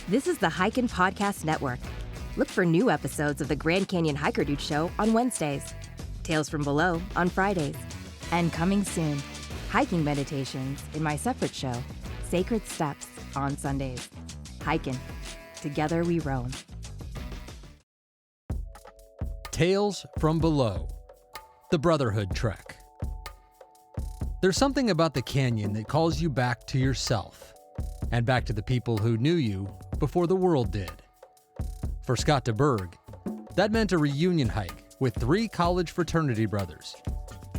This is the hiKin Podcast Network. Look for new episodes of the Grand Canyon Hiker Dude Show on Wednesdays, Tales from Below on Fridays, and coming soon, hiking meditations in my separate show, Sacred Steps, on Sundays. hiKin. Together we roam. Tales from Below, the Brotherhood Trek. There's something about the canyon that calls you back to yourself and back to the people who knew you before the world did. For Scott DeBergh, that meant a reunion hike with 3 college fraternity brothers,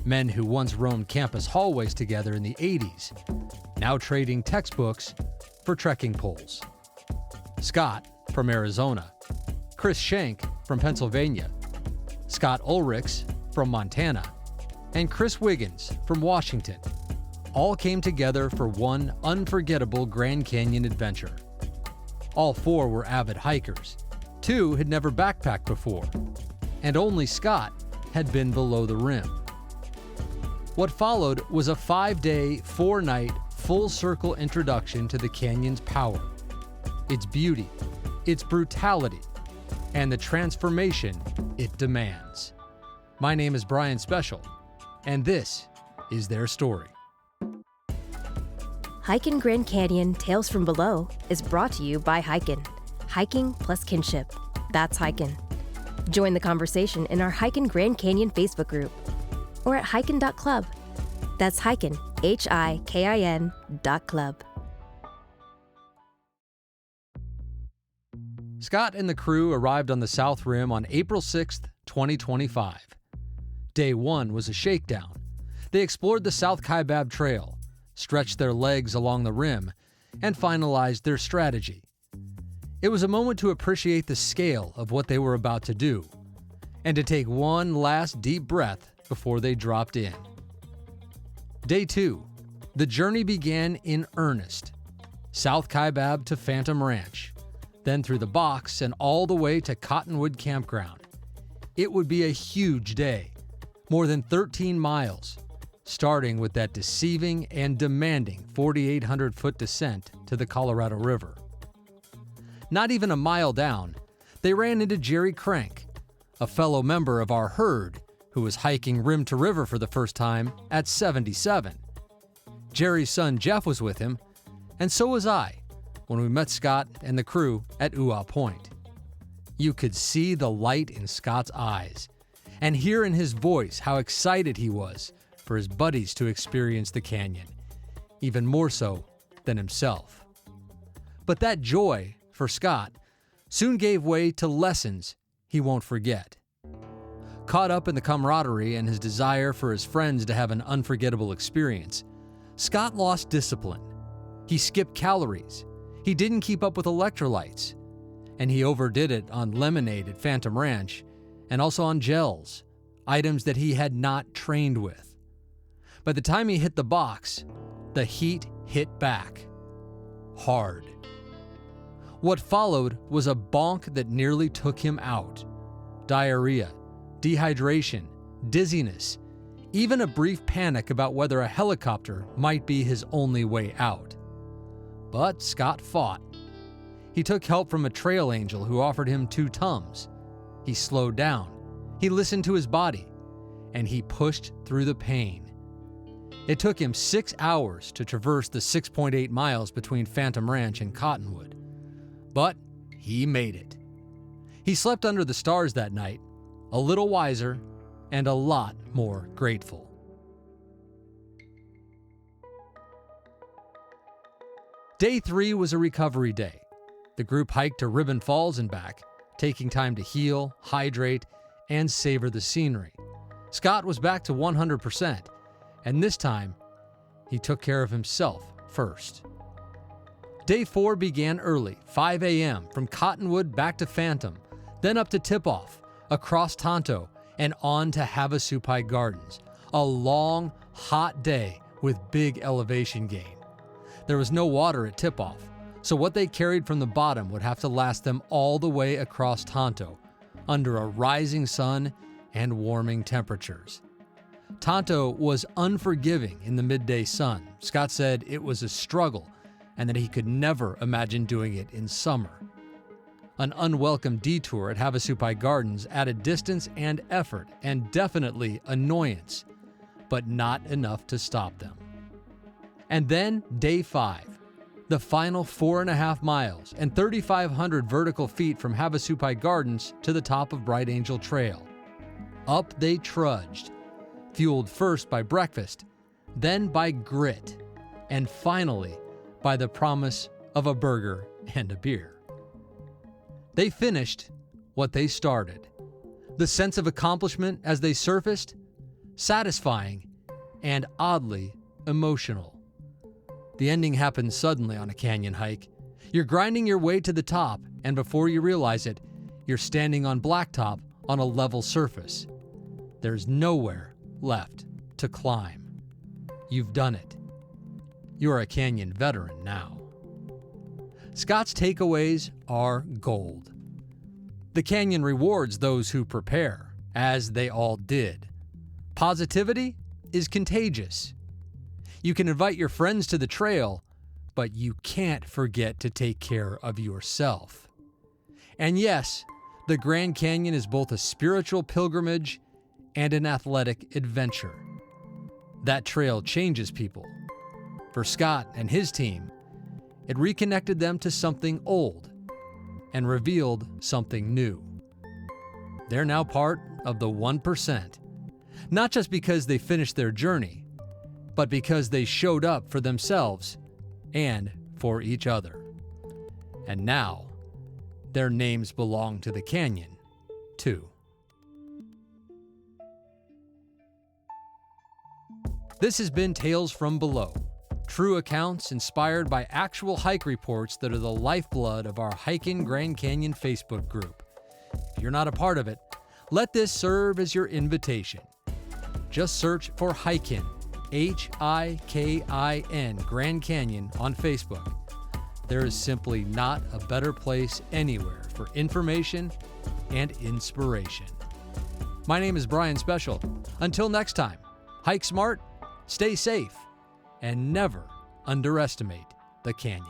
men who once roamed campus hallways together in the 80s, now trading textbooks for trekking poles. Scott from Arizona, Chris Schenk from Pennsylvania, Scott Ulrichs from Montana, and Chris Wiggins from Washington all came together for one unforgettable Grand Canyon adventure. All 4 were avid hikers. 2 had never backpacked before, and only Scott had been below the rim. What followed was a 5-day, 4-night, full-circle introduction to the canyon's power, its beauty, its brutality, and the transformation it demands. My name is Brian Special, and this is their story. hiKin Grand Canyon Tales from Below is brought to you by hiKin. Hiking plus kinship. That's hiKin. Join the conversation in our hiKin Grand Canyon Facebook group or at hikin.club. That's hiKin, HIKIN.club. Scott and the crew arrived on the South Rim on April 6th, 2025. Day 1 was a shakedown. They explored the South Kaibab Trail, stretched their legs along the rim, and finalized their strategy. It was a moment to appreciate the scale of what they were about to do, and to take one last deep breath before they dropped in. Day 2, the journey began in earnest. South Kaibab to Phantom Ranch, then through the box and all the way to Cottonwood Campground. It would be a huge day, more than 13 miles, starting with that deceiving and demanding 4,800-foot descent to the Colorado River. Not even a mile down, they ran into Jerry Crank, a fellow member of our herd who was hiking rim to river for the first time at 77. Jerry's son Jeff was with him, and so was I, when we met Scott and the crew at Uau Point. You could see the light in Scott's eyes and hear in his voice how excited he was for his buddies to experience the canyon, even more so than himself. But that joy, for Scott, soon gave way to lessons he won't forget. Caught up in the camaraderie and his desire for his friends to have an unforgettable experience, Scott lost discipline. He skipped calories. He didn't keep up with electrolytes. And he overdid it on lemonade at Phantom Ranch and also on gels, items that he had not trained with. By the time he hit the box, the heat hit back. Hard. What followed was a bonk that nearly took him out. Diarrhea, dehydration, dizziness, even a brief panic about whether a helicopter might be his only way out. But Scott fought. He took help from a trail angel who offered him 2 Tums. He slowed down, he listened to his body, and he pushed through the pain. It took him 6 hours to traverse the 6.8 miles between Phantom Ranch and Cottonwood. But he made it. He slept under the stars that night, a little wiser and a lot more grateful. Day 3 was a recovery day. The group hiked to Ribbon Falls and back, taking time to heal, hydrate, and savor the scenery. Scott was back to 100%, and this time, he took care of himself first. Day 4 began early, 5 a.m., from Cottonwood back to Phantom, then up to Tip-Off, across Tonto, and on to Havasupai Gardens. A long, hot day with big elevation gain. There was no water at Tip-Off, so what they carried from the bottom would have to last them all the way across Tonto, under a rising sun and warming temperatures. Tonto was unforgiving in the midday sun. Scott said it was a struggle, and that he could never imagine doing it in summer. An unwelcome detour at Havasupai Gardens added distance and effort, and definitely annoyance, but not enough to stop them. And then day 5, the final 4.5 miles and 3,500 vertical feet from Havasupai Gardens to the top of Bright Angel Trail. Up they trudged, fueled first by breakfast, then by grit, and finally by the promise of a burger and a beer. They finished what they started. The sense of accomplishment as they surfaced, satisfying and oddly emotional. The ending happened suddenly on a canyon hike. You're grinding your way to the top, and before you realize it, you're standing on blacktop on a level surface. There's nowhere left to climb. You've done it. You're a canyon veteran now. Scott's takeaways are gold. The canyon rewards those who prepare, as they all did. Positivity is contagious. You can invite your friends to the trail, but you can't forget to take care of yourself. And yes, the Grand Canyon is both a spiritual pilgrimage and an athletic adventure. That trail changes people. For Scott and his team, it reconnected them to something old and revealed something new. They're now part of the 1%, not just because they finished their journey, but because they showed up for themselves and for each other. And now, their names belong to the canyon, too. This has been Tales from Below. True accounts inspired by actual hike reports that are the lifeblood of our hiKin Grand Canyon Facebook group. If you're not a part of it, let this serve as your invitation. Just search for hiKin, HIKIN Grand Canyon on Facebook. There is simply not a better place anywhere for information and inspiration. My name is Brian Special. Until next time, hike smart, stay safe, and never underestimate the canyon.